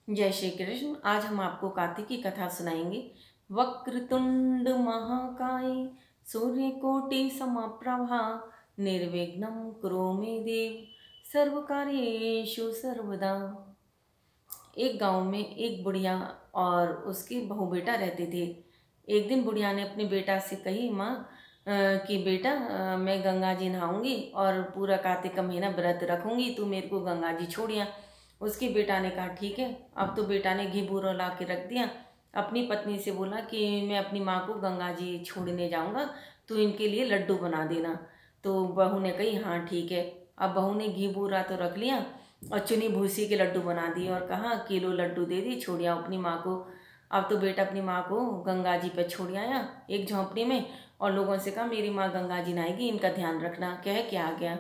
जय श्री कृष्ण। आज हम आपको कार्तिक की कथा सुनाएंगे। वक्रतुंड महाकाय सूर्यकोटि समप्रभा निर्विघ्नं कुरु मे देव सर्वकार्येषु सर्वदा। एक गांव में एक बुढ़िया और उसकी बहू बेटा रहते थे। एक दिन बुढ़िया ने अपने बेटा से कही, माँ कि बेटा मैं गंगा जी नहाऊंगी और पूरा कार्तिक का महीना व्रत रखूंगी, तू मेरे को गंगा जी छोड़िया। उसके बेटा ने कहा ठीक है। अब तो बेटा ने घी बूरा ला के रख दिया। अपनी पत्नी से बोला कि मैं अपनी माँ को गंगा जी छोड़ने जाऊंगा, तू इनके लिए लड्डू बना देना। तो बहू ने कही हाँ ठीक है। अब बहू ने घी बूरा तो रख लिया और चुनी भूसी के लड्डू बना दिए और कहा किलो लड्डू दे दी, छोड़िया अपनी माँ को। अब तो बेटा अपनी माँ को गंगा जी पे छोड़ आया एक झोंपड़ी में और लोगों से कहा मेरी माँ गंगा जी नहाएगी, इनका ध्यान रखना। कह के आ गया।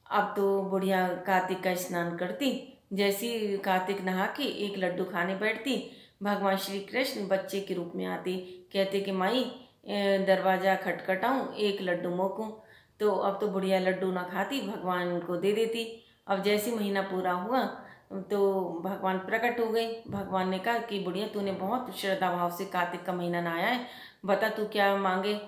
अब तो बुढ़िया कार्तिक का स्नान करती, जैसी कार्तिक नहा के एक लड्डू खाने बैठती, भगवान श्री कृष्ण बच्चे के रूप में आते, कहते कि माई दरवाज़ा खटखटाऊँ, एक लड्डू मोकूँ। तो अब तो बुढ़िया लड्डू ना खाती, भगवान को दे देती। अब जैसे महीना पूरा हुआ तो भगवान प्रकट हो गए। भगवान ने कहा कि बुढ़िया तूने बहुत श्रद्धा भाव से कार्तिक का महीना नहाया है, बता तू क्या मांगे।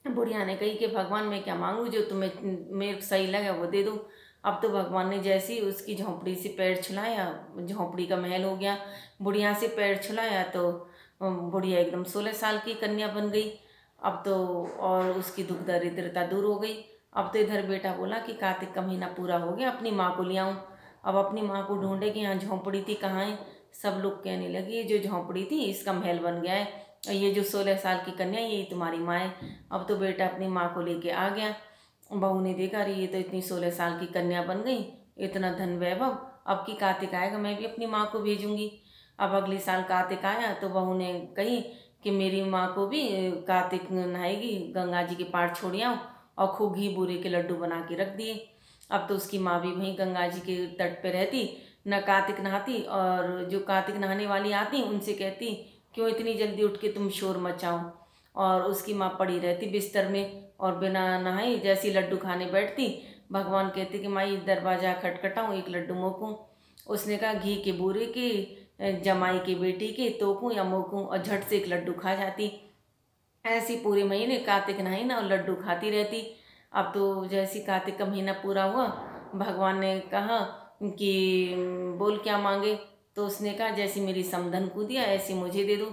बुढ़िया ने कही कि भगवान मैं क्या मांगू, जो तुम्हें मेरे को सही लगे वो दे दो। अब तो भगवान ने जैसे ही उसकी झोंपड़ी से पैर छुलाया, झोंपड़ी का महल हो गया। बुढ़िया से पैर छुलाया तो बुढ़िया एकदम 16 साल की कन्या बन गई। अब तो और उसकी दुख दरिद्रता दूर हो गई। अब तो इधर बेटा बोला कि कार्तिक का महीना पूरा हो गया, अपनी माँ को ले आऊँ। अब अपनी माँ को ढूंढे कि यहाँ झोंपड़ी थी कहाँ है। सब लोग कहने लगे ये जो झोंपड़ी थी इसका महल बन गया है, ये जो 16 साल की कन्या यही तुम्हारी माँ है। अब तो बेटा अपनी माँ को लेके आ गया। बहू ने देखा अरे ये तो इतनी 16 साल की कन्या बन गई, इतना धन वैभव, अब की कार्तिक आएगा मैं भी अपनी माँ को भेजूंगी। अब अगले साल कार्तिक आया तो बहू ने कही कि मेरी माँ को भी कार्तिक नहाएगी, गंगा जी के पार छोड़ आऊँ, और खूब घी बूरे के लड्डू बना के रख दिए। अब तो उसकी माँ भी वहीं गंगा जी के तट पे रहती, न कार्तिक नहाती, और जो कार्तिक नहाने वाली आती उनसे कहती क्यों इतनी जल्दी उठ के तुम शोर मचाओ। और उसकी माँ पड़ी रहती बिस्तर में और बिना नहाई जैसी लड्डू खाने बैठती, भगवान कहते कि माई दरवाज़ा खटखटाऊँ, एक लड्डू मोकूँ। उसने कहा घी के बूरे के, जमाई की बेटी के तोकूँ या मोकूँ, और झट से एक लड्डू खा जाती। ऐसी पूरे महीने कार्तिक नहाई ना और लड्डू खाती रहती। अब तो जैसी कार्तिक का महीना पूरा हुआ, भगवान ने कहा कि बोल क्या मांगे। तो उसने कहा जैसी मेरी समधन को दिया ऐसी मुझे दे दो।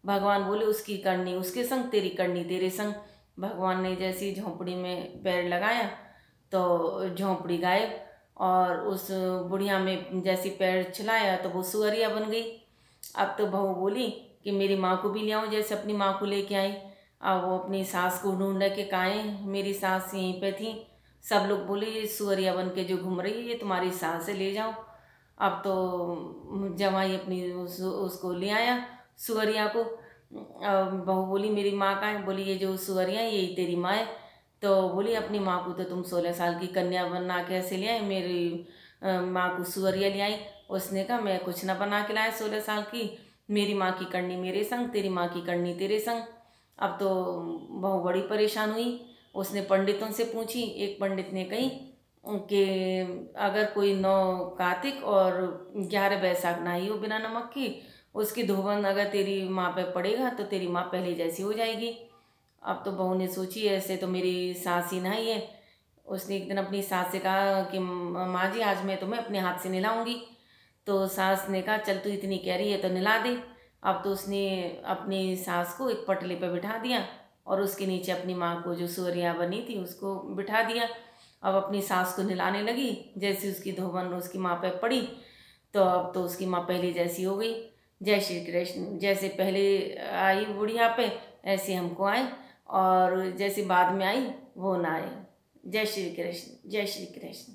भगवान बोले उसकी करनी उसके संग, तेरी करनी तेरे संग। भगवान ने जैसी झोंपड़ी में पैर लगाया तो झोंपड़ी गायब, और उस बुढ़िया में जैसी पैर चलाया तो वो सुअरिया बन गई। अब तो बहू बोली कि मेरी माँ को भी ले आऊँ जैसे अपनी माँ को लेके आई। अब वो अपनी सास को ढूंढ के काए, मेरी सास यहीं पे थी। सब लोग बोले ये सुअरिया बन के जो घूम रही है ये तुम्हारी सास है, ले जाओ। अब तो जवाई अपनी उसको ले आया सुअरिया को। बहू बोली मेरी माँ कहाँ है, बोली ये जो सुअरिया है यही तेरी माँ है। तो बोली अपनी माँ को तो तुम 16 साल की कन्या बना के ऐसे ले आए, मेरी माँ को सुअरिया ले आई। उसने कहा मैं कुछ ना बना के लाया 16 साल की, मेरी माँ की करनी मेरे संग, तेरी माँ की करनी तेरे संग। अब तो बहू बड़ी परेशान हुई। उसने पंडितों से पूछी, एक पंडित ने कही कि अगर कोई 9 कार्तिक और 11 बैसाख नहाई हो बिना नमक की, उसकी धोबन अगर तेरी माँ पे पड़ेगा तो तेरी माँ पहले जैसी हो जाएगी। अब तो बहू ने सोची ऐसे तो मेरी सास ही नहाई है। उसने एक दिन अपनी सास से कहा कि माँ जी आज मैं तुम्हें अपने हाथ से नहलाऊंगी। तो सास ने कहा चल तू इतनी कह रही है तो नहला दे। अब तो उसने अपनी सास को एक पटले पर बिठा दिया और उसके नीचे अपनी माँ को जो सुअरिया बनी थी उसको बिठा दिया। अब अपनी सास को नहलाने लगी, जैसे उसकी धोबन उसकी माँ पे पड़ी तो अब तो उसकी माँ पहले जैसी हो गई। जय श्री कृष्ण। जैसे पहले आई बुढ़िया पे ऐसे हमको आए, और जैसे बाद में आई वो ना आए। जय श्री कृष्ण, जय श्री कृष्ण।